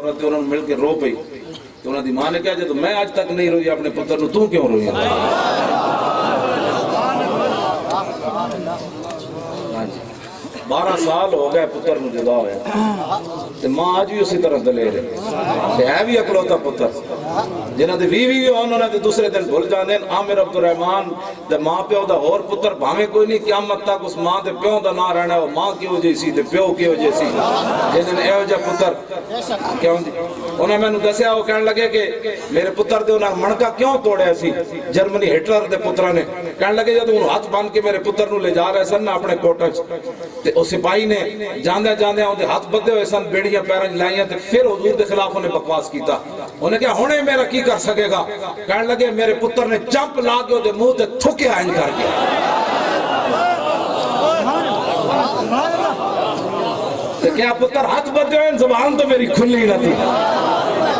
عورت انہوں نے مل کے رو پئی تو انہوں دی ماں نے کہا تو میں آج تک نہیں روئی اپنے پتر نو تو کیوں روئی؟ ہاں جی 12 سال ہو گئے پتر نو جدا ہوئے ماں آج بھی اسی طرح دلیر ہے بھی اکلوتا پتر جنہاں دے بھی انہوں نے دوسرے دن بھول جانے عامر عبدالرحمن دے ماں پیو دا اور پتر بھامے کوئی نہیں قیامت تک اس ماں دے پیو دا نہ رہنا ہے ماں کی وجہ سی دے پیو کی وجہ سی جنہاں اے وجہ پتر کیوں جی انہوں میں نے دسیا وہ کہنے لگے کہ میرے پتر دے انہاں منکا کیوں توڑے سی جرمنی ہٹلر دے پترہ نے کہنے لگے جب انہوں ہاتھ باندھ کے میرے پتر نو لے جا رہے سن اپنے کوٹچ تے اس سپاہی نے جاندے جاندے ان دے ہاتھ بدے ہوئے سن بیڑیاں پیرنج لائیاں تے پھر حضور دے خلاف انہیں بکواس کیتا انہیں کہا ہونے میرا کی کر سکے گا کہنے لگے میرے پتر نے جمپ لا کے دے منہ تے تھکے آئیں کر کے تے کیا پتر ہاتھ بدے ہوئے زبان تو میری کھلی نہ تھی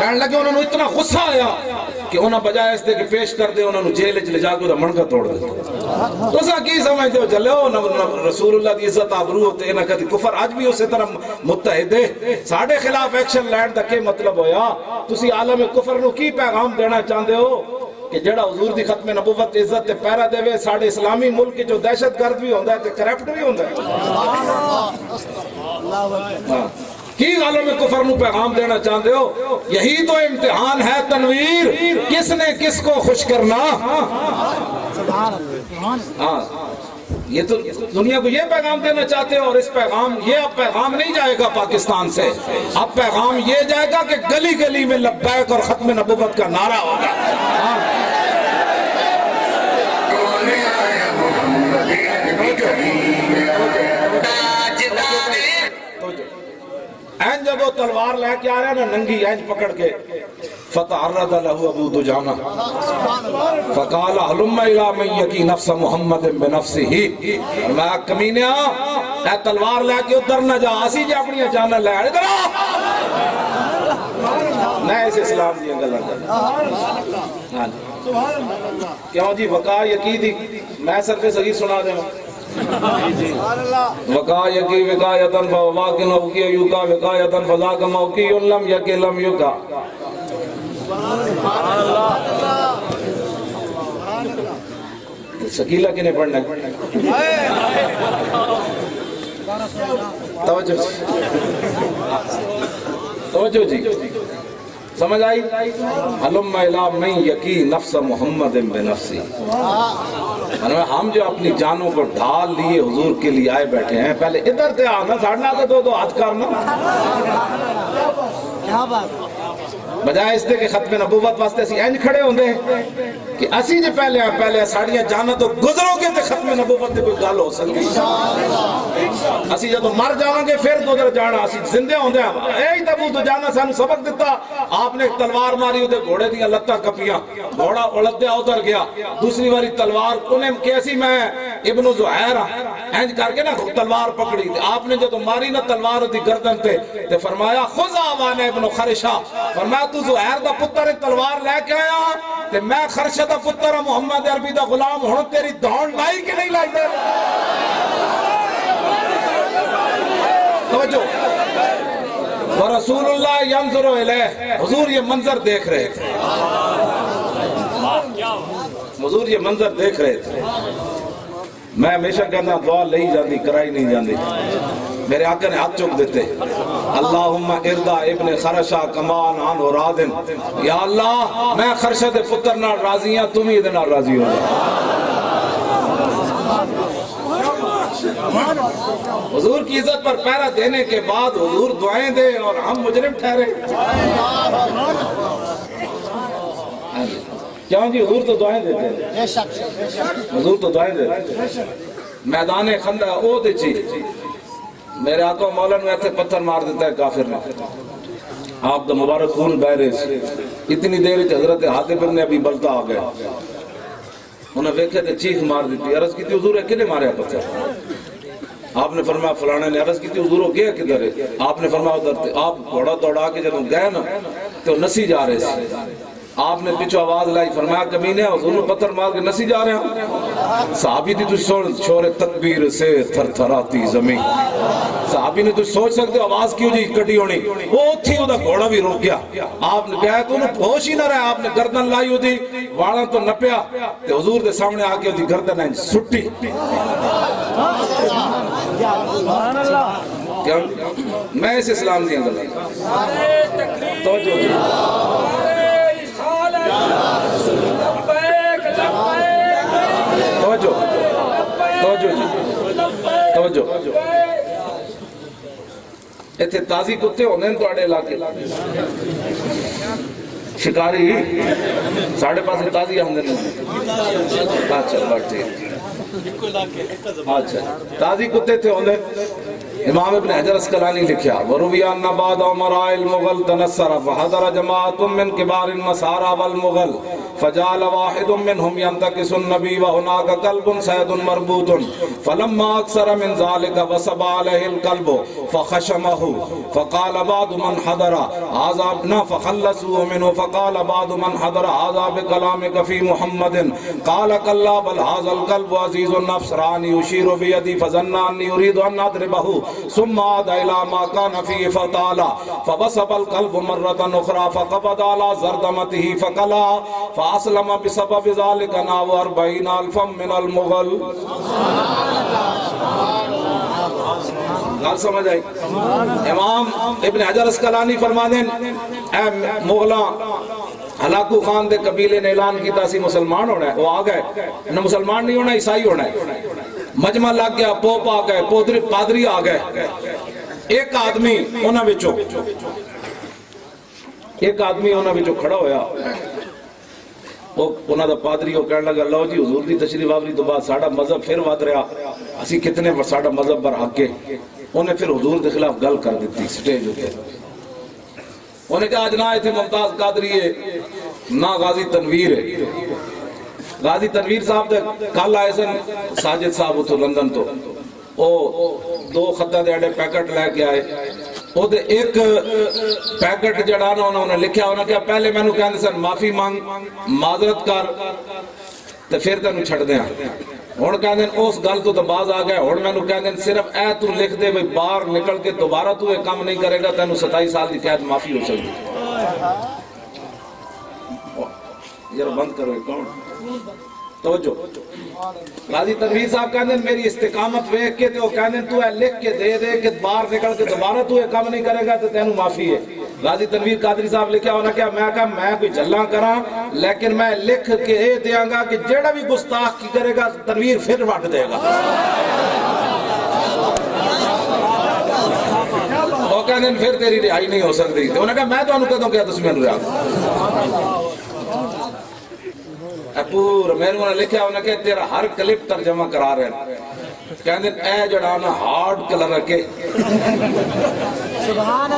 کہنے لگے انہوں نے اتنا غصہ آیا کہ انہوں بجائے اس دے کہ پیش کر دے انہوں نے جیل لے جا کے منکا توڑ دے تو سا کی سمجھتے ہو چلے ہو رسول اللہ دی عزت آبرو ہوتے ہیں نہ کہتی کفر آج بھی اسی طرح متحد ہے ساڑھے خلاف ایکشن لینڈ دا کے مطلب ہویا تسی عالم کفر نو کی پیغام دینا چاہتے ہو کہ جڑا حضور دی ختم نبوت عزت تے پیرا دے وے ساڑھے اسلامی ملک کے جو دہشت گرد بھی ہوندہ ہے تے کرپٹ بھی ہوندہ ہے کی عالم کفر نو پیغام دینا چاہتے ہو یہی تو امتحان ہے تنویر کس نے کس کو خوش کرنا یہ تو دنیا کو یہ پیغام دینا چاہتے ہو اور اس پیغام یہ اب پیغام نہیں جائے گا پاکستان سے اب پیغام یہ جائے گا کہ گلی گلی میں لبیک اور ختم نبوت کا نعرہ ہوگا این جب وہ تلوار لے کے آ رہے ہیں نا ننگی اینج پکڑ کے فتعرض له ابو دجانہ فقال حلم الى من یکی نفس محمد بنفسه میں کمینیا اے تلوار لے کے ادھر نہ جا اسی جے اپنی جانا لے ادھر میں اس اسلام دی گلاں ہاں کیوں جی وقا یقی دی میں صرف صغیر سنا دے وقا یقی وقایتاً فواقن اوکی یوکا وقایتاً فضاق موکی لم یکی لم یوکا سکیلہ کنے پڑھنا توجہ جی سمجھ آئی حلم الہ من یکی نفس محمد بنفسی ہم جو اپنی جانوں کو ڈھال لیے حضور کے لیے آئے بیٹھے ہیں پہلے ادھر تے آنا ساڑھنا تو دو ہاتھ کرنا بجائے اس دے کہ ختم نبوت واسطے اسی اینج کھڑے ہوندے ہیں کہ اسی جو پہلے ساڑیاں جانا تو گزرو گے تے ختم نبوت دے کوئی گل ہو سکتی اسی جب مر جاؤں گے پھر تو ادھر جانا اسی زندے ہوندے ہیں اے تبو تو جانا سانو سبق دیتا آپ نے تلوار ماری ہوتے گھوڑے دیا لتہ کپیاں گھوڑا اڑت دیا ادھر گیا دوسری واری تلوار انہیں کیسی میں ابن زہیر اینج کر کے نا تلوار پکڑی آپ نے جو ماری نا تلوار ہوتی گردن تے فرمایا خزا وانا ابن خرشہ فرمایا تو زہیر دا پتر تلوار لے کے آیا تے میں خرشہ دا پتر محمد عربی دا غلام ہوں تیری دھون لائی کہ نہیں لائی دے توجہ ورسول اللہ ینظر الیہ حضور یہ منظر دیکھ رہے تھے حضور یہ منظر دیکھ رہے تھے میں ہمیشہ کہنا دعا لئی جاندی کرائی نہیں جاندی میرے آقا نے ہاتھ چوک دیتے اللہم اردا ابن خرشہ کمان آن و رادن یا اللہ میں خرشہ دے پتر نہ راضی ہیں تم ہی دے نہ راضی ہو حضور کی عزت پر پیرا دینے کے بعد حضور دعائیں دے اور ہم مجرم ٹھہرے کیوں جی حضور تو دعائیں دیتے ہیں حضور تو دعائیں دیتے ہیں میدان خندہ او دے چی میرے آقا مولا نے ایسے پتھر مار دیتا ہے کافر نے آپ دا مبارک خون بہرے سے اتنی دیر حضرت حاتب ابن ابی بلتا آ گئے انہیں ویکھے تھے چیخ مار دیتی عرض کی تھی حضور ہے کنے مارے پتھر آپ نے فرمایا فلانے نے عرض کی تھی حضور ہو گیا کدھر ہے آپ نے فرمایا ادھر تھے آپ گھوڑا دوڑا کے جب گئے نا تو نسی جا رہے سے آپ نے پیچھو آواز لائی فرمایا کمینے حضور نے پتھر مار کے نسی جا رہے ہیں صحابی دی تو شور تکبیر سے تھر تھراتی زمین. صحابی نے تو سوچ سکتے ہو آواز کیوں جی کٹی ہونی. وہ تھی وہ دا گھوڑا بھی روک گیا. آپ نے کہا تو انہوں ہوش ہی نہ رہا. آپ نے گردن لائی ہو دی واڑا تو نپیا تے حضور دے سامنے آکے دی گردن ہے سٹی. میں اس اسلام دیا گا توجہ توجہ توجہ توجہ. ایتھے تازی کتے ہوندے ہیں تواڈے علاقے شکاری ساڑھے پاس تازی ہوندے ہیں. اچھا بات ٹھیک. اچھا تازی کتے تھے ہوندے. امام ابن حجر اسقلانی لکھیا وروی ان بعد امراء المغل تنصر فحضر جماعت من كبار النصارى والمغل فجعل واحد منهم ينتكس النبي وهناك كلب صيد مربوط فلما اكثر من ذلك وصب عليه الكلب فخشمه فقال بعض من حضر هذا ابن فخلصوه منه فقال بعض من حضر هذا بكلامك في محمد قال كلا بل هذا الكلب عزيز النفس راني يشير بيدي فظن اني يريد ان اضربه ثم عاد الى ما كان فيه فطال فبصب القلب مرة اخرى فقبض على زردمته فقلا فاسلم بسبب ذلك نحو 40,000 من المغل. گل سمجھ آئی. امام ابن حجر اسقلانی فرماتے ہیں اے مغلاں ہلاکو خان دے قبیلے نے اعلان کیتا سی مسلمان ہونا ہے. وہ آ گئے نہ مسلمان نہیں ہونا عیسائی ہونا ہے. مجمع لگ گیا پوپ آ گئے پادری آ گئے. ایک آدمی انہاں وچوں کھڑا ہویا. انہاں دا پادری وہ کہنے لگا لو جی حضور دی تشریف آوری تو بعد ساڈا مذہب پھر ود رہا اسی کتنے ساڈا مذہب پر حق ہے. انہیں پھر حضور دے خلاف گل کر دیتی سٹیج تے. انہیں کہا آج نہ ایتھے ممتاز قادری ہے نہ غازی تنویر ہے. غازی تنویر صاحب دے کل آئے سن ساجد صاحب اتھو لندن تو او 2 خطہ دے اڑے پیکٹ لے کے آئے. او دے ایک پیکٹ جڑانا انہوں نے لکھیا انہوں نے کہا پہلے میں نو کہنے سن معافی مانگ معذرت کر تے پھر تینوں چھڑ دیاں. ہن کہندے اس گل تو باز آ گئے. ہن میں نو کہندے صرف اے تو لکھ دے بھئی باہر نکل کے دوبارہ تو یہ کام نہیں کرے گا تینوں 27 سال دی قید معافی ہو سکتی. یار بند کرو کون توجہ. غازی تنویر صاحب کہندے میری استقامت ویکھ کے تے او کہندے تو اے لکھ کے دے کہ باہر نکل کے دوبارہ تو یہ کام نہیں کرے گا تے تینوں معافی ہے. غازی تنویر قادری صاحب لکھیا انہاں کہا میں کہا میں کوئی جھلاں کراں لیکن میں لکھ کے اے دیاں گا کہ جیڑا بھی گستاخ کی کرے گا تنویر پھر وٹ دے گا. وہ کہندے پھر تیری رہائی نہیں ہو سکتی. انہوں نے کہا میں تو انہوں کہتا ہوں کیا تسی میں رہا پورا میں نے لکھا انہوں نے کہا تیرا ہر کلپ ترجمہ کرا رہے ہیں. کہندے اے جڑانا ہارڈ کلر رکھے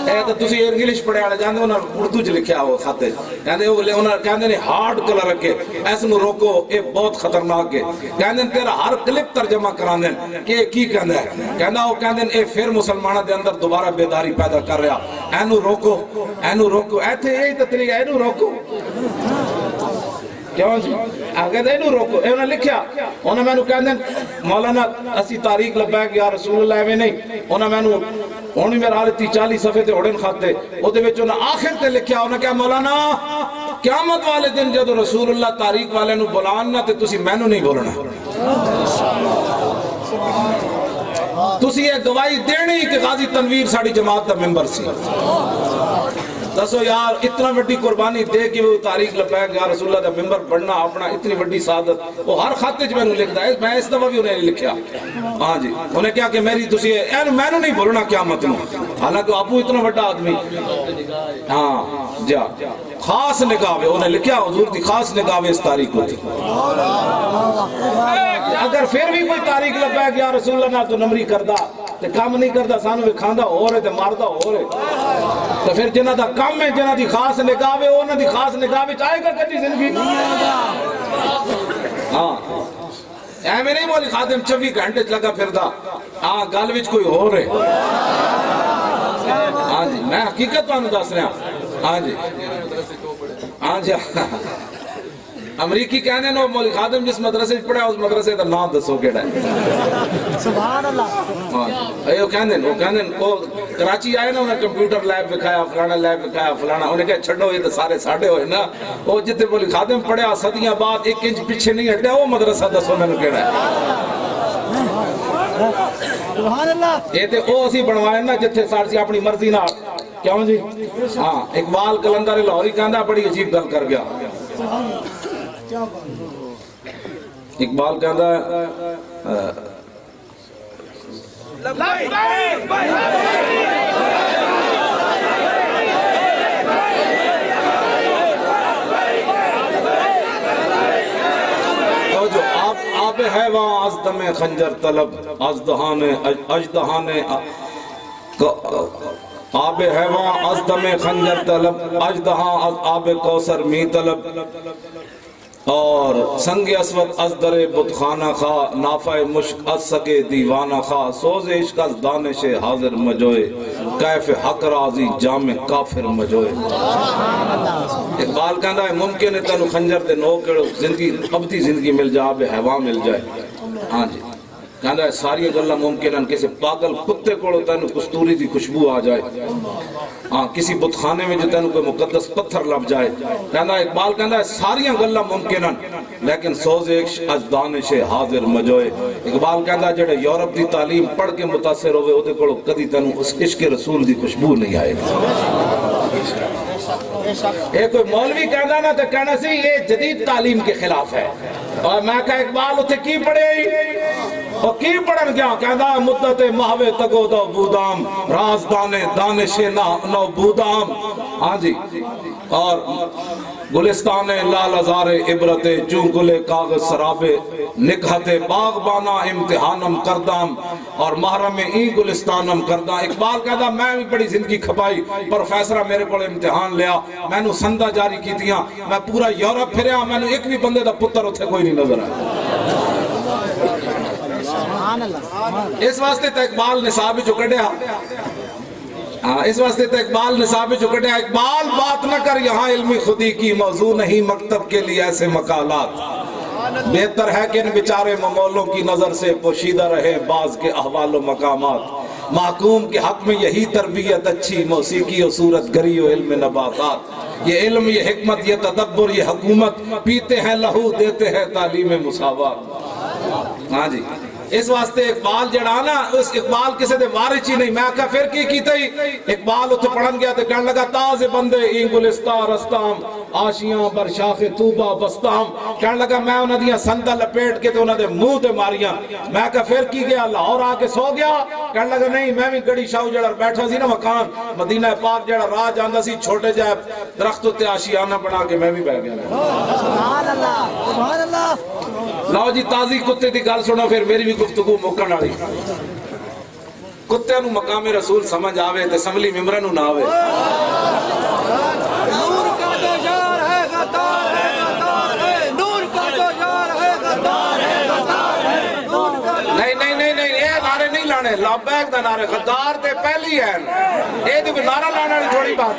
اے تو تسی انگلش پڑھے آنے جاندے انہوں نے اردو جو لکھیا ہو خاتے کہندے نے ہارڈ کلر رکھے ایسے نو روکو اے بہت خطرناک ہے. کہندے تیرا ہر کلپ ترجمہ کران دیں کہ کی کہندے ہیں کہندہ وہ کہندے اے پھر مسلمانہ دے اندر دوبارہ بیداری پیدا کر رہا اینو روکو اے تھے یہی تو طریقہ اینو روکو کیوں جی آگے دے نو روکو. اے انہوں نے لکھیا انہوں میں نو کہندے مولانا اسی تاریخ لبیک یا رسول اللہ میں نہیں انہوں میں نو انہوں میرا حالتی 40 صفحے تے اڑن خاتے او دے وچ انہوں آخر تے لکھیا انہوں نے کہا مولانا قیامت والے دن جدو رسول اللہ تاریخ والے نو بلاننا تے تسی میں نو نہیں بولنا تسی یہ گواہی دینی کہ غازی تنویر ساڑی جماعت دا ممبر سی. دسو یار اتنا وڈی قربانی دے کہ وہ تاریخ لپیک یا رسول اللہ دا ممبر بڑھنا اپنا اتنی وڈی سعادت وہ ہر خاتے جو میں نے لکھتا ہے میں اس دفعہ بھی انہیں لکھیا. ہاں جی انہیں کیا کہ میری تسی میں نے نہیں بولنا قیامت نو حالانکہ آپ اتنا وڈا آدمی ہاں جا خاص نگاہ انہیں لکھیا حضور دی خاص نگاہ اس تاریخ ہوتی. اگر پھر بھی کوئی تاریخ لپیک یا رسول اللہ نہ تو نمری کردہ تے کام نہیں کردا سانو بھی کھاندا ہو رہے تے ماردا ہو رہے تو پھر جنہ دا کام ہے جنہ دی خاص نگاہ ہے انہاں دی خاص نگاہ وچ آئے گا کدی زندگی. ہاں ایویں نہیں بولی خادم 24 گھنٹے لگا پھردا ہاں گل وچ کوئی ہو رہے. ہاں جی میں حقیقت تانوں دس رہا. ہاں جی امریکی کہنے نو مولی خادم جس مدرسے پڑھا اس مدرسے دا نام دسو کیڑا ہے سبحان اللہ وہ کہنے وہ کراچی آئے نا انہیں کمپیوٹر لیب دکھایا فلانا لیب دکھایا فلانا انہیں کہا چھڑو یہ تو سارے ساڑھے ہوئے نا وہ جتے مولی خادم پڑھا صدیاں بعد 1 انچ پیچھے نہیں ہٹیا وہ مدرسہ دسو میں نے کیڑا ہے سبحان اللہ یہ تے او اسی بنوائے نا جتھے سارسی اپنی مرضی نہ کیوں جی ہاں اقبال کلندر لاہوری کہندا بڑی عجیب گل کر گیا اقبال کہندا جو آب ہے وہاں از دم خنجر طلب از دہان اجدہان آب ہے وہاں از دم خنجر طلب اجدہاں از آب کوثر می طلب اور سنگ اسود از در بتخانہ خا نافع مشک از سکے دیوانہ خا سوز عشق از دانش حاضر مجوئے کیف حق رازی جامع کافر مجوئے اقبال کہندا ہے ممکن ہے تنو خنجر دے نو کڑو زندگی ابدی زندگی مل جائے آب حیوان مل جائے ہاں جی کہندا ہے ساری گلہ ممکن ہے کسی پاگل کتے کوڑو تنو کستوری دی خوشبو آ جائے ہاں کسی بتخانے میں جو تنو کوئی مقدس پتھر لب جائے کہندا ہے اقبال کہندا ہے ساری گلہ ممکن ہے لیکن سوز عشق از دانش حاضر مجوئے اقبال کہندا ہے جڑے یورپ دی تعلیم پڑھ کے متاثر ہوئے او دے کوڑو کدی تنو اس عشق رسول دی خوشبو نہیں آئے ایک کوئی مولوی کہنا نا تو کہنا سی یہ جدید تعلیم کے خلاف ہے اور میں کہا اقبال اتھے کی پڑھے اور کی پڑھن گیا کہنا مدت محوے تگو دو بودام راز دانے دانش نو بودام ہاں جی اور گلستان لال ازار عبرت چون گلے کاغذ سرابے نکھت باغبانہ امتحانم کردام اور محرم ای گلستانم کردام اقبال کہتا میں بھی بڑی زندگی کھپائی پروفیسرہ میرے کو امتحان لیا میں نے سندہ جاری کی دیا میں پورا یورپ پھریا میں نے ایک بھی بندے دا پتر اتھے کوئی نہیں نظر آیا اس واسطے تا اقبال نصاب جو کڑیا اس واسطے تو اقبال نصاب چکٹے اقبال بات نہ کر یہاں علمی خودی کی موضوع نہیں مکتب کے لیے ایسے مقالات بہتر ہے کہ ان بیچارے ممولوں کی نظر سے پوشیدہ رہے بعض کے احوال و مقامات محکوم کے حق میں یہی تربیت اچھی موسیقی و صورت گری و علم نباتات یہ علم یہ حکمت یہ تدبر یہ حکومت پیتے ہیں لہو دیتے ہیں تعلیم مساوات ہاں جی اس واسطے اقبال جڑانا اس اقبال کسے دے وارچ ہی نہیں میں کہا پھر کی کیتا ہی اقبال اتھے پڑھن گیا تو کہنے لگا تاز بندے این گلستہ رستام آشیاں بر شاخ توبہ بستام کہنے لگا میں انہاں دیاں سندہ لپیٹ کے تو انہاں دے منہ دے ماریاں میں کہا پھر کی گیا لاہور آ کے سو گیا کہنے لگا نہیں میں بھی گڑی شاو جڑا بیٹھا سی نا مکان مدینہ پاک جڑا راہ جاندہ سی چھوٹے جائے درخت تے آشیانہ بنا کے میں بھی بیٹھ گیا سبحان اللہ سبحان اللہ لاؤ جی تازی کتے دی گل سنو پھر میری بھی گفتگو موکن آئی کتے نو مقام رسول سمجھ آوے تے سملی ممبرہ نو نہ آوے نور کا جو یار ہے غدار ہے غدار ہے نور کا جو یار ہے غدار ہے غدار ہے نور کا نہیں یہ نعرے نہیں لانے لبیک دا نعرے غدار تے پہلی ہے یہ تو کوئی نعرہ لانا نہیں تھوڑی بات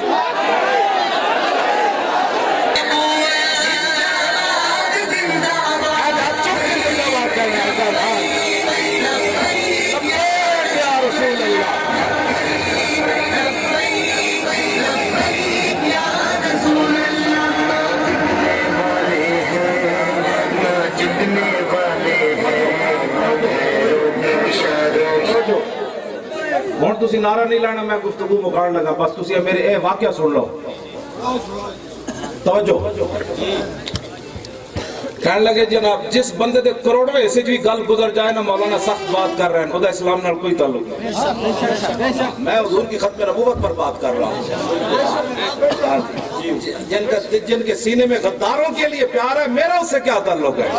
ہون تسی نعرہ نہیں لانا میں گفتگو مکان لگا بس تسی میرے اے واقعہ سن لو توجہ کہنے لگے جناب جس بندے دے کروڑوے سے جو گل گزر جائے نا مولانا سخت بات کر رہے ہیں خدا اسلام نال کوئی تعلق نہیں میں حضور کی ختم نبوت پر بات کر رہا ہوں جن کے سینے میں غداروں کے لیے پیار ہے میرا اس سے کیا تعلق ہے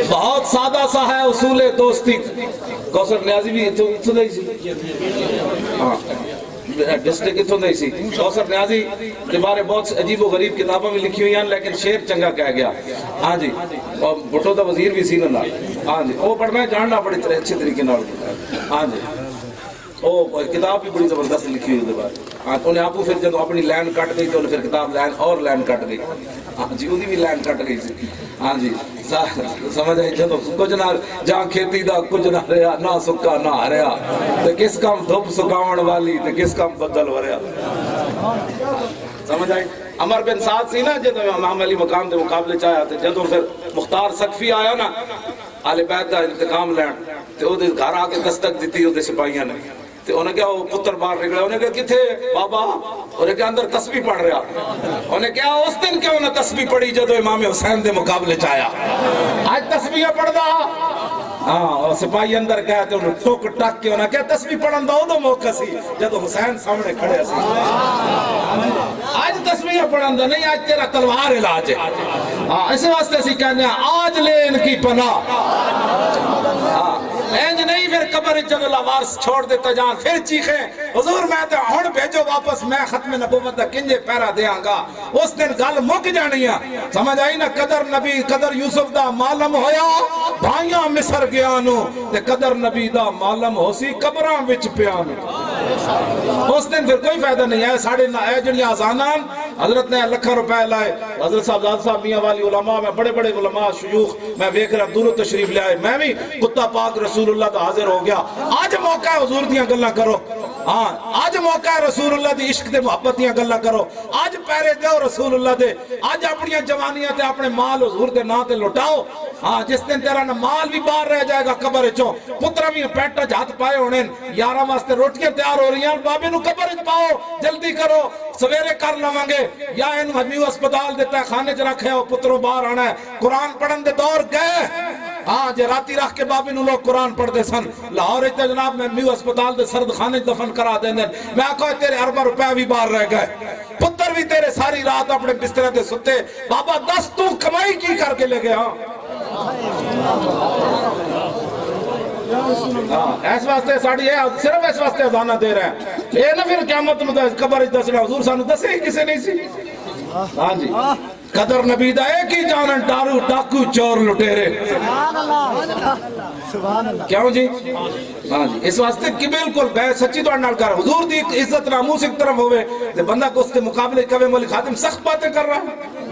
بہت سادہ سا ہے اصول دوستی کوثر نیازی بھی اتھو دائی سی ڈسٹرک اتھو دائی سی کوثر نیازی کے بارے بہت عجیب و غریب کتابوں میں لکھی ہوئی ہیں لیکن شیر چنگا کہہ گیا ہاں جی اور بھٹو دا وزیر بھی سی نا ہاں جی وہ پڑھ میں جاننا بڑی اچھے طریقے نال ہاں جی وہ کتاب بھی بڑی زبردست لکھی ہوئی بات انہیں آپ پھر جب اپنی لائن کٹ گئی تو پھر کتاب لائن اور لائن کٹ گئی ہاں جی وہی بھی لائن کٹ گئی سی ہاں جی سمجھ آئی جب کچھ نہ جہاں کھیتی دا کچھ نہ رہا نہ سکا نہ ہریا تے کس کام دھوپ سکاون والی تے کس کام بدل وریا سمجھ آئی عمر بن سعد سی نا جدو امام علی مقام دے مقابلے چاہیا تے جدو پھر مختار سقفی آیا نا آل بیت دا انتقام لین تے او دے گھر آ کے دستک دیتی او دے سپاہیاں نے تے انہیں کہا وہ پتر باہر نکلا انہیں کہا کتھے بابا انہیں کہا اندر تسبیح پڑھ رہا انہیں کہا اس دن کیوں نہ تسبیح پڑھی جدو امام حسین دے مقابلے چاہیا آج تسبیح پڑھ دا ہاں اور سپاہی اندر گئے تے انہیں ٹوک ٹک کے انہیں کہا تسبیح پڑھن دا دو موقع سی جدو حسین سامنے کھڑے سی آج تسبیح پڑھن دا نہیں آج تیرا تلوار علاج ہے اسی واسطے سی کہنے ہیں آج لے ان کی پناہ اینج نہیں پھر قبر جدو لاوارس چھوڑ دیتا جان پھر چیخیں حضور میں تے ہن بھیجو واپس میں ختم نبوت دا کنجے پیرا دیاں گا اس دن گل مک جانی ہے سمجھ آئی نا قدر نبی قدر یوسف دا معلوم ہویا بھائیاں مصر گیا نو تے قدر نبی دا معلوم ہو سی قبراں وچ پیانو اس دن پھر کوئی فائدہ نہیں ہے ساڑھے اے جڑیاں آزانان حضرت نے لکھا روپے لائے حضرت صاحب زاد صاحب میاں والی علماء میں بڑے بڑے علماء شیوخ میں دیکھ رہا دور تشریف لے آئے میں بھی کتا پاک رسول اللہ دا حاضر ہو گیا آج موقع ہے حضور دیاں گلہ کرو ہاں آج موقع ہے رسول اللہ دی عشق دے محبت دیاں گلہ کرو آج پیرے دیو رسول اللہ دے آج اپنیاں جوانیاں تے اپنے مال حضور دے نا تے لٹاؤ ہاں جس دن تیرا مال بھی باہر رہ جائے گا قبر چوں پترا بھی پیٹا جھات پائے ہونے یارہ واسطے روٹیاں تیار ہو رہی ہیں بابے نو قبر پاؤ جلدی کرو سویرے کر لوانگے یا انو ہمیو اسپتال دیتا ہے خانے چ رکھے ہو پتروں باہر آنا ہے قرآن پڑھن دے دور گئے ہاں جے راتی رکھ کے بابے نو لوگ قرآن پڑھ دے سن لاہور اچھا جناب میں ہمیو اسپتال دے سرد خانے دفن کرا دیں دیں میں آکھا تیرے 4 روپے بھی باہر رہ گئے پتر بھی تیرے ساری رات اپنے بسترے دے ستے بابا 10 تو کمائی کی کر کے لے گئے ہاں اس واسطے ساڑی ہے صرف اس واسطے ازانہ دے رہے ہیں اے نہ پھر قیامت قبر دسنا حضور سانو دسے ہی کسے نہیں سی ہاں جی قدر نبی دا ایک ہی جانن ڈارو ڈاکو چور لٹیرے کیوں جی ہاں جی اس واسطے کی بالکل بے سچی تو انال کر حضور دی عزت ناموس ایک طرف ہوئے تے بندہ کو اس کے مقابلے کبھی مولی خاتم سخت باتیں کر رہا ہے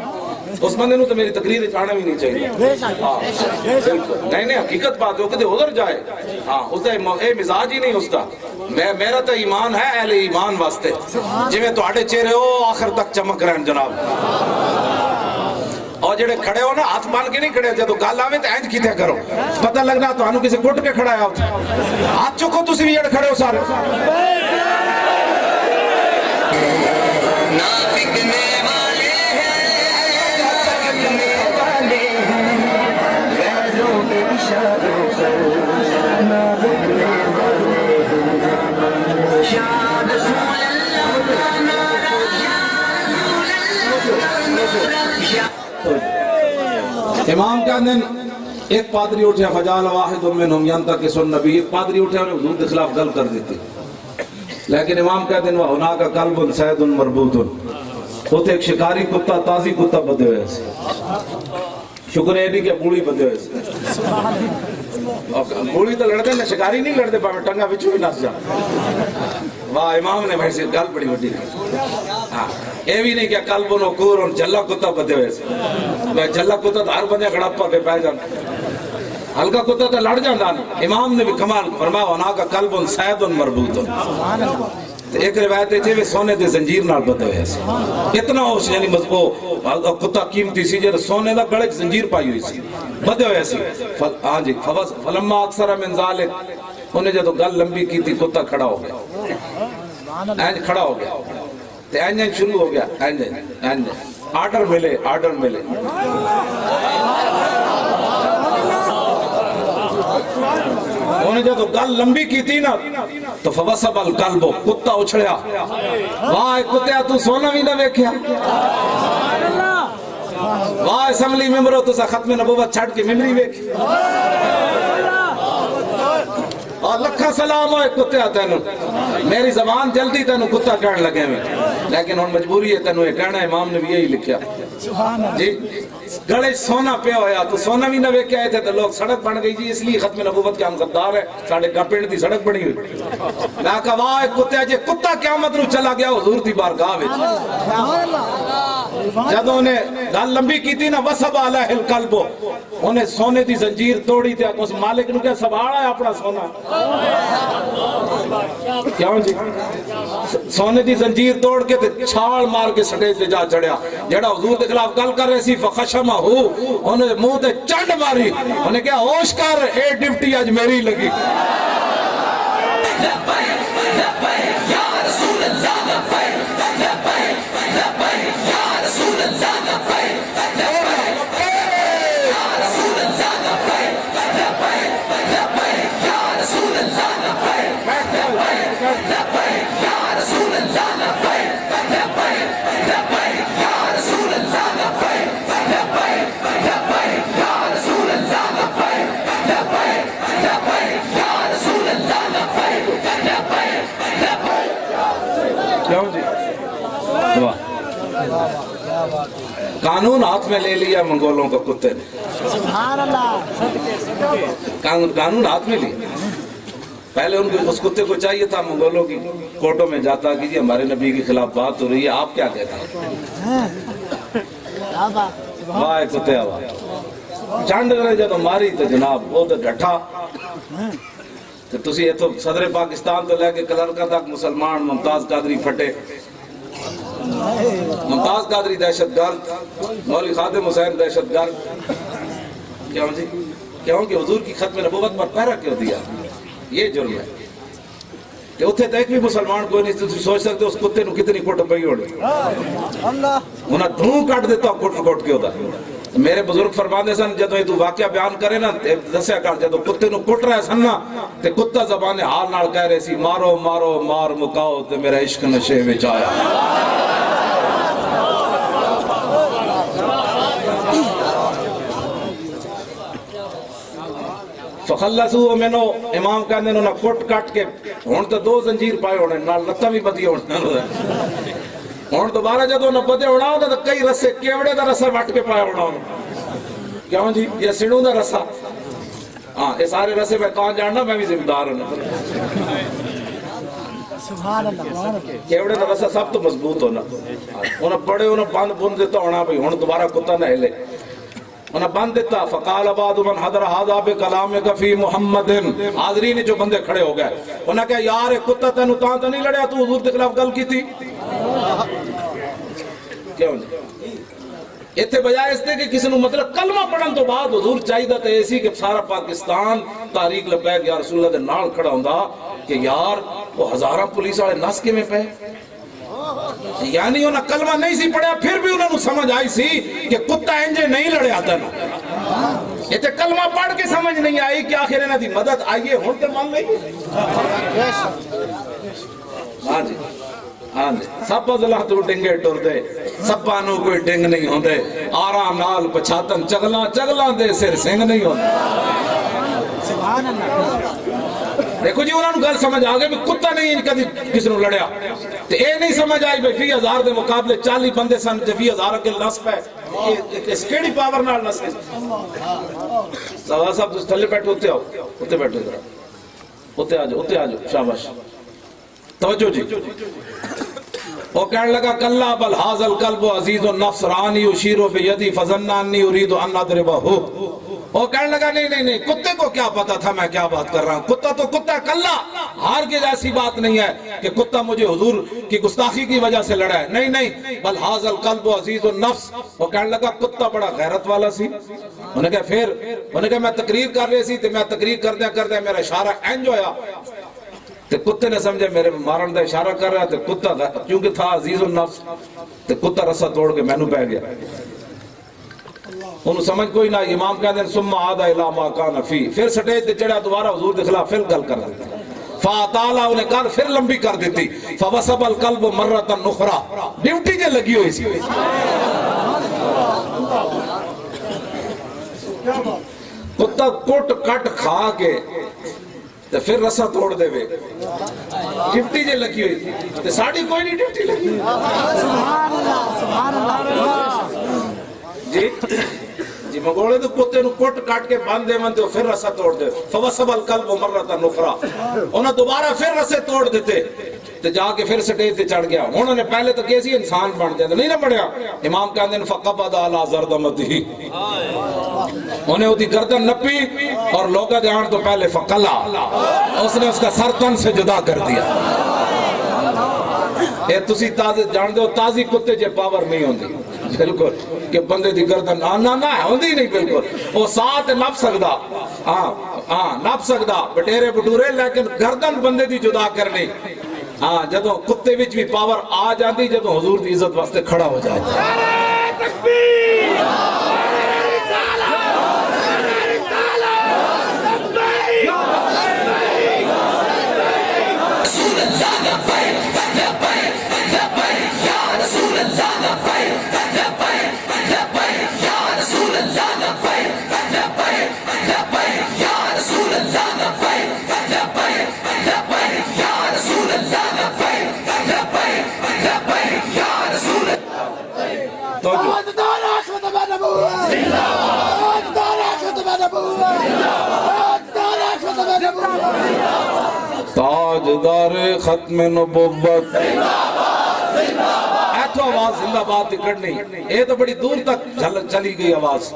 اس بندے نو تو میری تقریر چاہنا بھی نہیں چاہیے نہیں نہیں حقیقت بات ہو کہ ادھر جائے ہاں اس دا اے مزاج ہی نہیں اس دا میرا تو ایمان ہے اہل ایمان واسطے جی میں تو آڑے چہرے ہو آخر تک چمک رہے ہیں جناب اور جڑے کھڑے ہو نا ہاتھ مان کے نہیں کھڑے ہو جدو گال آویں تو اینج کیتے کرو پتہ لگنا تو انو کسی گھٹ کے کھڑا ہے ہاتھ چکو تسی بھی جڑے کھڑے ہو سارے امام کا دن ایک پادری اٹھے فجال واحد منہم ینتقص النبی ایک پادری اٹھے انہیں حضور کے خلاف گل کر دیتی لیکن امام کا دن وَهُنَاكَ قَلْبٌ سَيْدٌ مَرْبُوطٌ ہوتے ایک شکاری کتا تازی کتا بدے ہوئے سے شکر ہے نہیں کہ بوڑی بدے ہوئے سے بوڑی تو لڑتے ہیں شکاری نہیں لڑتے پا میں ٹنگا بچو ہی نس جا واہ امام نے بھائی سے گل بڑی بڑی اے بھی نہیں کہ قلب نکور اور جلا کتا بدے ہوئے سے جلا کتا تو ہر بندے گھڑپا کے پہ جانا ہلکا کتا تو لڑ جانا امام نے بھی کمال فرمایا وَهُنَاكَ قَلْبٌ سَيْدٌ مَرْبُوطٌ ایک روایت ہے جی سونے دے زنجیر نال بدے ہوئے سے اتنا ہوش یعنی مضبوط کتا قیمتی سی جی سونے دا گڑے زنجیر پائی ہوئی سی بدے ہوئے سی ہاں جی فلما اکثر من ذالک انہیں جدو گل لمبی کی تھی کتا کھڑا ہو گیا اینج کھڑا ہو گیا تے اینج شروع ہو گیا اینج آرڈر ملے انہیں جدو گل لمبی کی تھی نا تو فوسب القلب کتا اچھڑیا واہ کتیا تو سونا بھی نہ ویکھیا واہ اسمبلی ممبرو تو سا ختم نبوت چھڑ کے ممبری ویکھی اور لکھا سلام ہوئے کتیا تینو میری زبان جلدی تینو کتا کہنے لگے میں لیکن ان مجبوری ہے تینو یہ کہنا امام نے بھی یہی لکھیا جی گڑے سونا پیا ہویا تو سونا بھی نہ ویکھے آئے تھے تو لوگ سڑک بن گئی جی اس لیے ختم نبوت کے ہم غدار ہے ساڑھے پنڈ دی سڑک بنی ہوئی میں کہا واہ کتے جے کتا قیامت نو چلا گیا حضور دی بارگاہ وچ جدوں نے گل لمبی کیتی نا وسب علیہ القلب انہیں سونے دی زنجیر توڑی تے اس مالک نو کیا سبھاڑا ہے اپنا سونا کیوں جی سونے دی زنجیر توڑ کے تے چھال مار کے سٹیج تے جا چڑھیا جڑا حضور دے خلاف گل کر رہے سی فخشمہ ہو انہیں منہ تے چنڈ ماری انہیں کیا ہوش کر اے ڈپٹی آج میری لگی قانون ہاتھ میں لے لیا منگولوں کو کتے نے سبحان اللہ قانون ہاتھ میں لیا پہلے ان کو اس کتے کو چاہیے تھا منگولوں کی کوٹوں میں جاتا کہ جی ہمارے نبی کے خلاف بات ہو رہی ہے آپ کیا کہتے ہیں واہ کتے آواز چانڈ کرے جب ماری تو جناب وہ تو ڈٹھا کہ تسی یہ تو صدر پاکستان تو لے کے کلرکا تک مسلمان ممتاز قادری پھٹے ممتاز قادری دہشت گرد مولوی خادم حسین دہشت گرد کیوں جی کیوں کہ حضور کی ختم نبوت پر پہرا کیوں دیا یہ جرم ہے کہ اتھے تک بھی مسلمان کوئی نہیں تھی سوچ سکتے اس کتے نو کتنی کوٹ پئی ہوڑی انہاں دھوں کٹ دیتا کوٹ کے ہوتا میرے بزرگ فرماندے سن جدو یہ تو واقعہ بیان کرے نا دسیا کر جدو کتے نو کٹ رہے سن نا تے کتا زبان حال نال کہہ رہے سی مارو مارو مار مکاؤ تے میرا عشق نشے وچ آیا فخلصو منو امام کہندے انہوں نے کٹ کٹ کے ہون تو دو زنجیر پائے ہونے نال لتاں بھی بدی ہونے ہون دوبارہ جدو نہ بدے ہونا ہوتا تو کئی رسے کیوڑے دا رسا وٹ کے پائے ہونا ہونا کیوں جی یہ سنوں دا رسا ہاں یہ سارے رسے میں کہاں جاننا میں بھی ذمہ دار ہونا سبحان اللہ کیوڑے دا رسا سب تو مضبوط ہونا انہوں بڑے انہوں بند بند دیتا ہونا بھئی ہون دوبارہ کتا نہ ہلے انہاں بند دیتا فقال بعد من حضر هذا بکلامک فی محمد حاضرین جو بندے کھڑے ہو گئے انہاں کہا یار کتا تینو تاں تو نہیں لڑیا تو حضور کے خلاف گل کی تھی کیوں نہیں ایتھے بجائے اس دے کہ کسی نے مطلب کلمہ پڑھن تو بعد حضور چاہیے تھا ایسی کہ سارا پاکستان تحریک لبیک یا رسول اللہ دے نال کھڑا ہوندا کہ یار وہ ہزاراں پولیس والے نس کے میں پے یعنی انہاں کلمہ نہیں سی پڑھیا پھر بھی انہوں نے سمجھ آئی سی کہ کتا انجے نہیں لڑے آتا نا یہ تے کلمہ پڑھ کے سمجھ نہیں آئی کہ آخر انہاں دی مدد آئیے ہون تے مان لئی ہاں جی ہاں جی سب ازلہ تو ڈنگے ٹر دے سبانوں کوئی ڈنگ نہیں ہوندے آرام نال پچھاتن چگلاں دے سر سنگ نہیں ہوندے سبحان اللہ دیکھو جی انہوں نے گل سمجھ آگئے بھی کتا نہیں کدی کس نے لڑیا تو اے نہیں سمجھ آئی بھی 20,000 دے مقابلے 40 بندے سن 20,000 کے نصب ہے اس کیڑی پاور نال نصب ہے سوا صاحب تو تھلے بیٹھو ہوتے آؤ ہوتے بیٹھو ادھر ہوتے آجو شاباش توجہ جی وہ کہنے لگا کلا بل حاضر القلب عزیز النفس رانی اشیرو بیدی فظنانی اریدو ان ادربہ ہو وہ کہنے لگا نہیں کتے کو کیا پتا تھا میں کیا بات کر رہا ہوں کتا تو کتا کلا ہار کے جیسی بات نہیں ہے کہ کتا مجھے حضور کی گستاخی کی وجہ سے لڑا ہے نہیں بل حاضر القلب عزیز النفس وہ کہنے لگا کتا بڑا غیرت والا سی انہیں کہا پھر انہیں کہا میں تقریر کر رہے سی تو میں تقریر کردیا میرا اشارہ انج ہویا تو کتے نے سمجھے میرے مارن دا اشارہ کر رہا تو کتا کیونکہ تھا عزیز النفس تو کتا رسا توڑ کے میں نو پہ گیا انہوں سمجھ کوئی نہ امام کہہ دیں ثم عاد الى ما كان فی پھر سٹیج تے چڑھا دوبارہ حضور کے خلاف پھر گل کر دیتا فاطالا انہیں کہا پھر لمبی کر دیتی فوسب القلب مرتا نخرا ڈیوٹی جے لگی ہوئی سی کتا کٹ کٹ کھا کے تو پھر رسا توڑ دے وے ڈیوٹی جے لگی ہوئی تو ساڑی کوئی نہیں ڈیوٹی لگی سبحان اللہ مگوڑے تو کتے نو کٹ کاٹ کے باندھ دے من تے پھر رسا توڑ دے فوسب القلب مرتا نخرا انہاں دوبارہ پھر رسے توڑ دیتے تے جا کے پھر سٹیج تے چڑھ گیا انہوں نے پہلے تو کیسی انسان بن جاتا نہیں نہ بڑھیا امام کہندے نے فقبض علی زردمتہ انہیں وہ دی گردن نپی اور لوگا دے آن تو پہلے فقلا اس نے اس کا سر تن سے جدا کر دیا اے تسی تازی جان دو تازی کتے جے پاور نہیں ہوندی بالکل کہ بندے دی گردن نہ ہوندی نہیں بالکل وہ ساتھ نپ سکدا نپ سکدا بٹیرے بٹورے لیکن گردن بندے دی جدا کرنی جدو کتے وچ بھی پاور آ جاندی جدو حضور دی عزت واسطے کھڑا ہو جائے تاجدار ختم نبوت ایتھو آواز زندہ باد نکڑنی اے تو بڑی دور تک چلی گئی آواز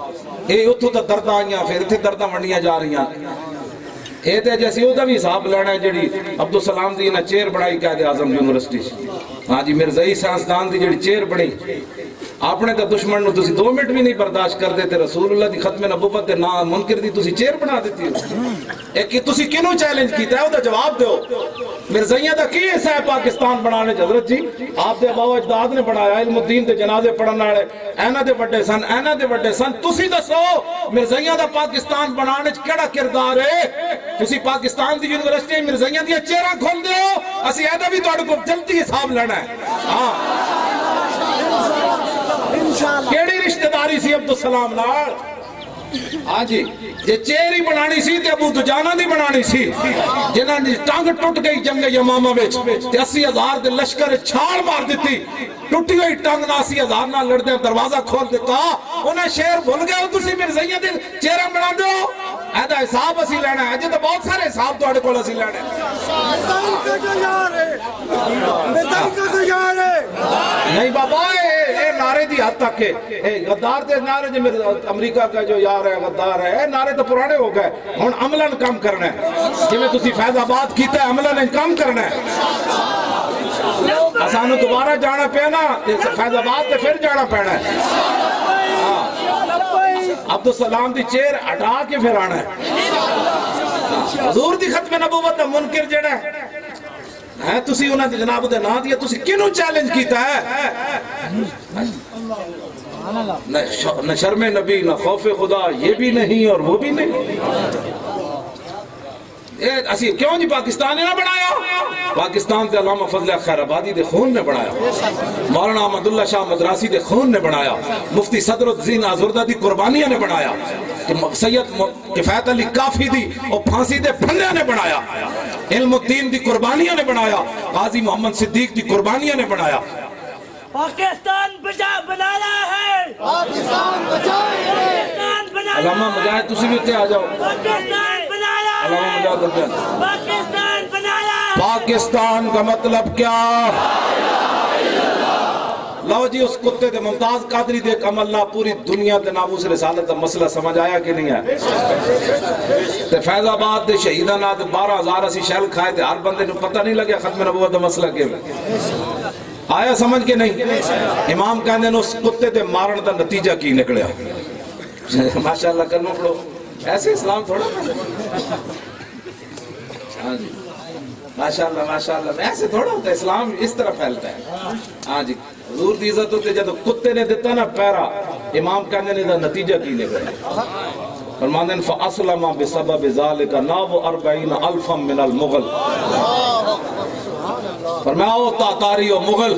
اے اتھو تا دردہ آئیاں پھر اتھے دردہ منڈیاں جا رہی ہیں اے تے جیسی او دا بھی حساب لینا ہے جڑی عبدالسلام دی نہ چیر بڑھائی قائد اعظم یونیورسٹی ہاں جی مرزائی سائنسدان دی جڑی چیر بڑھی اپنے تے دشمن نو تسی 2 منٹ بھی نہیں برداشت کر دیتے رسول اللہ دی ختم نبوت تے نا منکر دی تسی چیر بنا دیتی ہو ایک کہ تسی کنوں چیلنج کیتا ہے او دا جواب دیو مرزائیاں دا کی حصہ ہے پاکستان بنانے حضرت جی آپ دے باو اجداد نے بنایا علم الدین دے جنازے پڑھن والے اینا دے وڈے سن تسی دسو مرزائیاں دا پاکستان بنانے وچ کیڑا کردار ہے تسی پاکستان دی یونیورسٹی مرزائیاں دی چیراں کھول دیو اسی ایدا بھی تہاڈے کول جلدی حساب لینا ہے ہاں کیڑی رشتہ داری سی عبدالسلام نال ہاں جی جے چیری بنانی سی تے ابو دجانہ دی بنانی سی جنہاں دی ٹانگ ٹوٹ گئی جنگ یمامہ وچ تے 80,000 دے لشکر چھاڑ مار دیتی ٹوٹی ہوئی ٹانگ نہ 80,000 نہ لڑدے دروازہ کھول دیتا انہیں شیر بھول گئے ہو تسی مرزائیاں دے چہرہ بنا دو ایدہ حساب اسی لینا ہے اجے تو بہت سارے حساب تو اڑے کول اسی لینے نہیں بابا اے نعرے دی حد تک ہے غدار دے نعرے جو امریکہ کا جو یار ہے غدار ہے نعرے تو پرانے ہو گئے ہن عملاً کم کرنا ہے جی میں تسی فیض آباد کیتا ہے عملاً کم کرنا ہے اسانو دوبارہ جانا پینا فیض آباد تے پھر جانا پینا ہے عبدالسلام دی چیر ہٹا کے پھر آنا ہے حضور دی ختم نبوت دا منکر جڑا ہے تسی انہاں دی جناب دے نا دیا تسی کینوں چیلنج کیتا ہے نہ شرم نبی نہ خوف خدا یہ بھی نہیں اور وہ بھی نہیں اسی کیوں جی پاکستان نے نہ بنایا پاکستان تے علامہ فضل خیر آبادی دے خون نے بنایا مولانا احمد اللہ شاہ مدراسی دے خون نے بنایا مفتی صدر الدین آزردہ دی قربانیاں نے بنایا سید کفایت علی کافی دی اور پھانسی دے پھندے نے بنایا علم الدین دی قربانیاں نے بنایا غازی محمد صدیق دی قربانیاں نے بنایا پاکستان بنانا ہے پاکستان بنانا علامہ مجاہد تسی بھی اتنے آ جاؤ پاکستان بنانا علامہ مجاہد پاکستان بنانا پاکستان کا مطلب کیا لو جی اس کتے دے ممتاز قادری دے کم اللہ پوری دنیا دے ناموس رسالت دا مسئلہ سمجھ آیا کہ نہیں ہے تے فیض آباد دے شہیدان آدھے 12,000 اسی شہل کھائے تھے ہر بندے نو پتہ نہیں لگیا ختم نبوت دا مسئلہ کے آیا سمجھ کے نہیں امام کہنے نے اس کتے دے مارن دا نتیجہ کی نکلیا ماشاءاللہ کرنو پڑو ایسے اسلام تھوڑا ہاں جی ماشاءاللہ ایسے تھوڑا ہوتا ہے اسلام اس طرح پھیلتا ہے ہاں جی حضور دی عزت ہوتے جب کتے نے دیتا نا پیرا امام کہنے نے دا نتیجہ کی نکلیا فرماندے ہیں فَأَسْلَمَ بِسَبَبِ ذَلِكَ نَابُ 40,000 من المغل فرمایا او تاتاری و مغل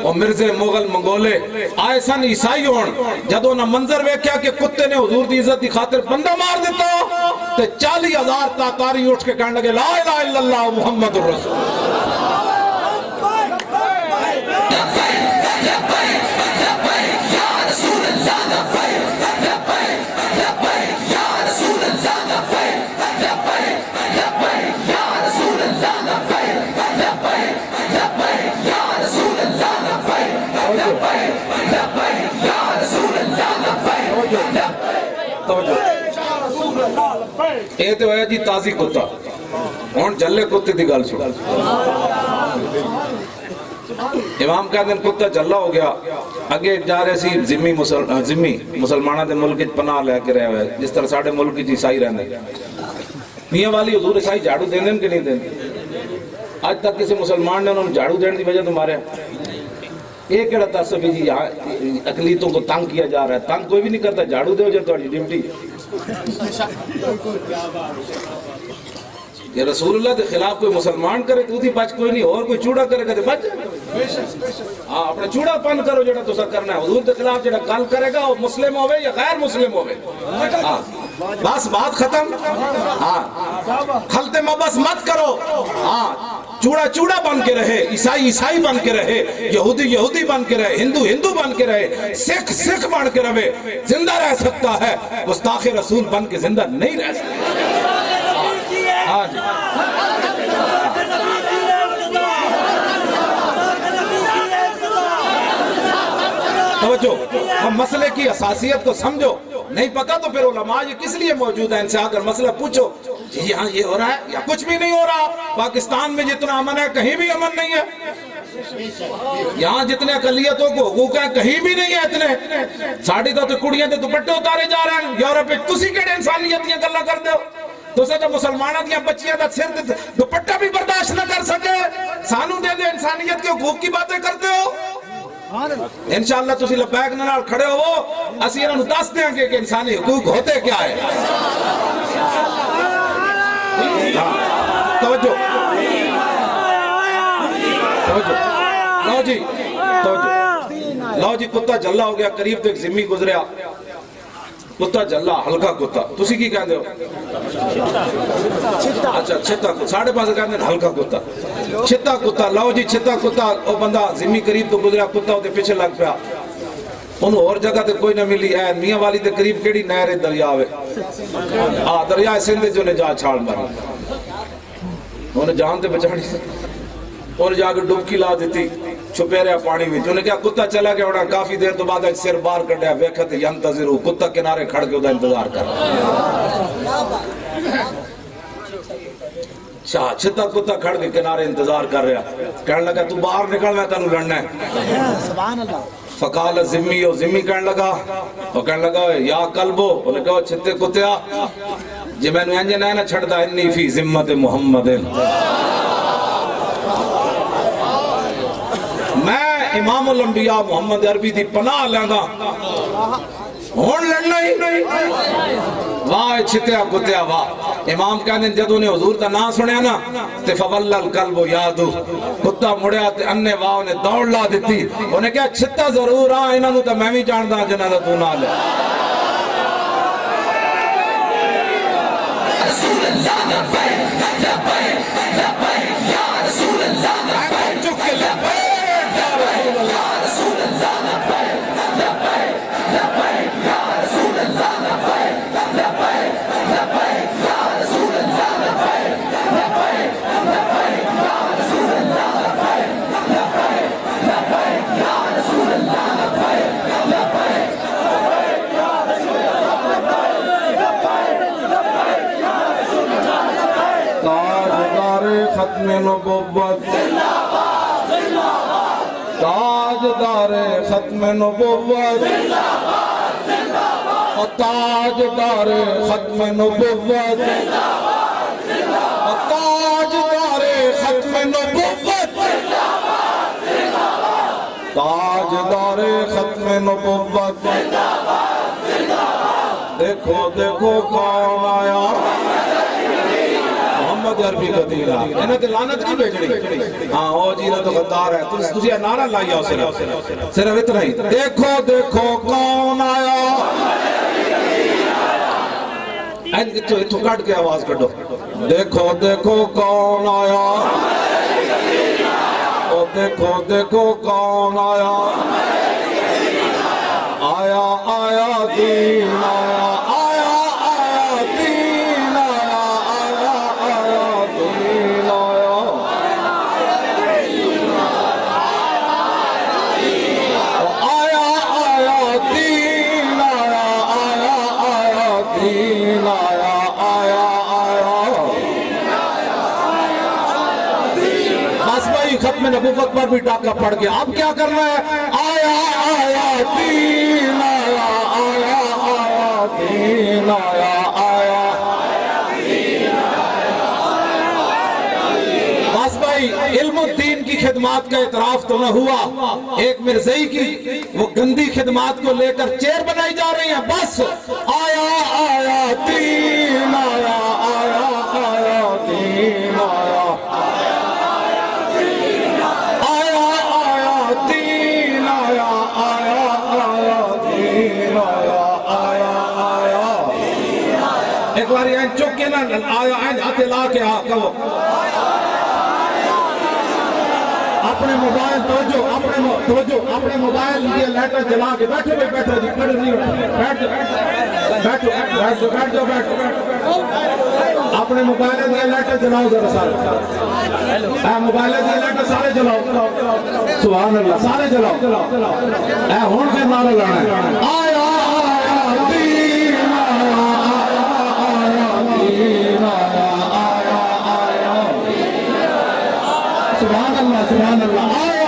و مرزے مغل منگولے آئے سن عیسائی ہون جدو نہ منظر ویکھیا کہ کتے نے حضور دی عزت دی خاطر بندہ مار دیتا تے 40,000 تاتاری اٹھ کے کہنے لگے لا الہ الا اللہ محمد الرسول توجہ یہ تو ہے جی تازی کتا ہوں جلے کتے کی گل سن امام کا دن کتا جلا ہو گیا اگے جا رہے سی ذمی مسلمانوں کے ملک پناہ لے کے رہے ہوئے جس طرح ساڑھے ملک عیسائی رہنے میاں والی حضور عیسائی جھاڑو دیں دیں کہ نہیں دیں آج تک کسی مسلمان نے انہوں نے جھاڑو دینے کی وجہ تمہارے یہ کہڑا تصوی جی اقلیتوں کو تنگ کیا جا رہا ہے تنگ کوئی بھی نہیں کرتا جھاڑو دے ہو جائے تو ڈیوٹی یہ رسول اللہ کے خلاف کوئی مسلمان کرے تو بچ کوئی نہیں اور کوئی چوڑا کرے گا تو بچ اپنے چوڑا پن کرو جڑا تو سا کرنا ہے حضور کے خلاف جڑا کل کرے گا وہ مسلم ہوئے یا غیر مسلم ہوئے بس بات ختم خلط مبس مت کرو چوڑا چوڑا بن کے رہے عیسائی عیسائی بن کے رہے یہودی یہودی بن کے رہے ہندو ہندو بن کے رہے سکھ سکھ بن کے رہے زندہ رہ سکتا ہے گستاخ رسول بن کے زندہ نہیں رہ سکتا توجہ ہم مسئلے کی اساسیت کو سمجھو نہیں پتا تو پھر علماء یہ کس لیے موجود ہیں ان سے آ کر مسئلہ پوچھو یہاں یہ ہو رہا ہے یا کچھ بھی نہیں ہو رہا پاکستان میں جتنا امن ہے کہیں بھی امن نہیں ہے یہاں جتنے اقلیتوں کو حقوق ہیں کہیں بھی نہیں ہے اتنے ساڑھی تو کڑیاں تو دوپٹے اتارے جا رہے ہیں یورپ تسی کہڑے انسانیتیاں گلا کر دو تو سچا مسلمانہ دیا بچیاں دا سر دوپٹہ بھی برداشت نہ کر سکے سانو دے دے انسانیت کے حقوق کی باتیں کرتے ہو انشاءاللہ تسی لبیک نال کھڑے ہو اسی انہوں دس دیں گے کہ انسانی حقوق ہوتے کیا ہے توجہ لو جی لو جی کتا جلا ہو گیا قریب تو ایک ذمی گزریا کتا جلا ہلکا کتا تسی کی کہندے ہو اچھا چھتا کتا ساڑھے پاس کہندے ہیں ہلکا کتا چھتا کتا لو جی چھتا کتا او بندہ ذمی قریب تو گزریا کتا ہوتے پیچھے لگ پیا انہوں اور جگہ تے کوئی نہ ملی اے میاں والی تے قریب کیڑی نہر دریاوے دریائے سندھ جو نے جا چھاڑ ماری انہیں جان تے بچاڑی سے اور جا کے ڈبکی لا دیتی چھپے رہا پانی میں انہیں کہا کتا چلا گیا ہونا کافی دیر تو بعد سر بار کٹیا ویکھت ینتظر ہو کتا کنارے کھڑ کے ادھا انتظار کر چھتا کتا کھڑ کے کنارے انتظار کر رہا کہنے لگا تو باہر نکل میں تنو لڑنا ہے سبحان اللہ فقال ذمی و ذمی کہنے لگا وہ کہنے لگا یا قلبو انہیں کہا چھتے کتیا جی میں نے انجھے نہ چھڑ دا انی فی ذمت محمد میں امام الانبیاء محمد عربی دی پناہ لینا ہون لڑنا ہی واہ چھتیا کتیا واہ امام کہنے جدو نے حضور کا نام سنیا نا تے فوال القلب یادو کتا مڑیا تے انے واہ انہیں دوڑ لا دیتی انہیں کہا چھتا ضرور انہوں تا میں بھی جاندہ جنہ دا تو نہ لے رسول اللہ لبیک لبیک لبیک یا رسول اللہ لبیک چکے لبیک ختم نبوت تاجدار ختم نبوت تاجدار ختم نبوت تاجدار ختم نبوت تاجدار ختم نبوت دیکھو دیکھو کون آیا محمد عربی قدیرہ انہیں تے لعنت نہیں بھیجنی ہاں او جیرہ تو غدار ہے تسی نعرہ لائی آؤ صرف اتنا ہی دیکھو دیکھو کون آیا تو کٹ کے آواز کٹو دیکھو دیکھو کون آیا او دیکھو دیکھو کون آیا آیا آیا دین آیا ختم نبوت پر بھی ڈاکہ پڑ گیا. اب کیا کرنا ہے؟ آیا آیا دین آیا آیا آیا دین آیا آیا. بس بھائی علم الدین کی خدمات کا اعتراف تو نہ ہوا, ایک مرزائی کی وہ گندی خدمات کو لے کر چیر بنائی جا رہی ہیں. بس آیا آیا دین آیا آیا آیا دین آیا آیا آیا دین آیا آیا آیا دین آیا آیا آیا. ایک بار یہ چک کے نا آیا ہاتھ لا کے کہو اپنے موبائل توجہ اپنے موبائل یہ لیٹر جلا کے بیٹھو جی کھڑے نہیں بیٹھو اپنے موبائل یہ لیٹر جلاؤ ذرا سارے موبائل یہ لیٹر سارے جلاؤ. سبحان اللہ, سارے جلاؤ. ہون سے نعرہ لانا ہے آیا آیا دین آیا آیا دین آیا آیا آیا. سبحان اللہ سبحان اللہ.